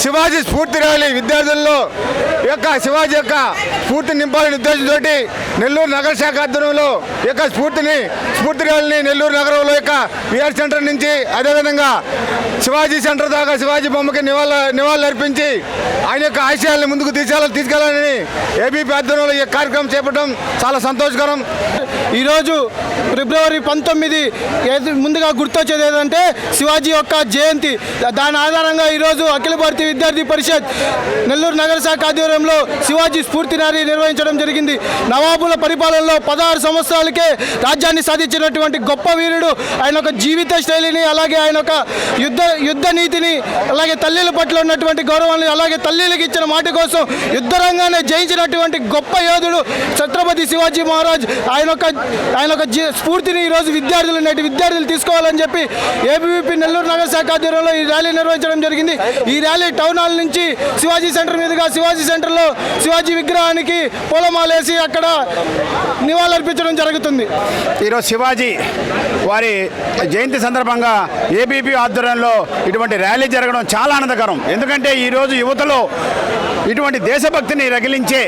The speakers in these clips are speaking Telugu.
శివాజీ స్ఫూర్తి ర్యాలీ విద్యార్థుల్లో యొక్క శివాజీ యొక్క స్ఫూర్తి నింపాలని ఉద్దేశంతో నెల్లూరు నగర శాఖ ఆధ్వర్యంలో యొక్క స్ఫూర్తి ర్యాలీని నెల్లూరు నగరంలో యొక్క విఆర్ సెంటర్ నుంచి అదేవిధంగా శివాజీ సెంటర్ దాకా శివాజీ బొమ్మకి నివాళులు అర్పించి ఆయన యొక్క ఆశయాలను ముందుకు తీసుకెళ్లాలని ఏబీపీ ఆధ్వర్యంలో ఈ కార్యక్రమం చేపట్టడం చాలా సంతోషకరం. ఈరోజు ఫిబ్రవరి 19 ముందుగా గుర్తొచ్చేది ఏంటంటే శివాజీ యొక్క జయంతి. దాని ఆధారంగా ఈరోజు అఖిల భారతీయ విద్యార్థి పరిషత్ నెల్లూరు నగర శాఖ ఆధ్వర్యంలో శివాజీ స్ఫూర్తి ర్యాలీ నిర్వహించడం జరిగింది. నవాబుల పరిపాలనలో 16 సంవత్సరాలకే రాజ్యాన్ని సాధించినటువంటి గొప్ప వీరుడు. ఆయన ఒక జీవిత శైలిని, అలాగే ఆయన ఒక యుద్ధ నీతిని, అలాగే తల్లిల పట్ల ఉన్నటువంటి గౌరవాన్ని, అలాగే తల్లిలకు ఇచ్చిన మాట కోసం యుద్ధ రంగాన్ని జయించినటువంటి గొప్ప యోధుడు ఛత్రపతి శివాజీ మహారాజ్. ఆయన ఒక స్ఫూర్తిని ఈరోజు విద్యార్థులు తీసుకోవాలని చెప్పి ఏబీవీపీ నెల్లూరు నగర శాఖ ఆధ్వర్యంలో ఈ ర్యాలీ నిర్వహించడం జరిగింది. ఈ ర్యాలీ టౌన్ హాల్ నుంచి శివాజీ సెంటర్ మీదుగా శివాజీ సెంటర్లో శివాజీ విగ్రహానికి పూలమాలేసి అక్కడ నివాళులర్పించడం జరుగుతుంది. ఈరోజు శివాజీ వారి జయంతి సందర్భంగా ఏబీపీ ఆధ్వర్యంలో ఇటువంటి ర్యాలీ జరగడం చాలా ఆనందకరం. ఎందుకంటే ఈరోజు యువతలో ఇటువంటి దేశభక్తిని రగిలించే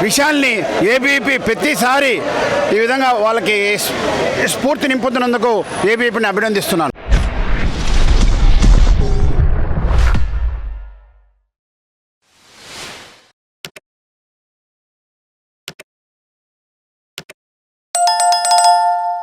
విషయాల్ని ఏబీపీ ప్రతిసారి ఈ విధంగా వాళ్ళకి స్ఫూర్తి నింపుతున్నందుకు ఏబీపీని అభినందిస్తున్నాను.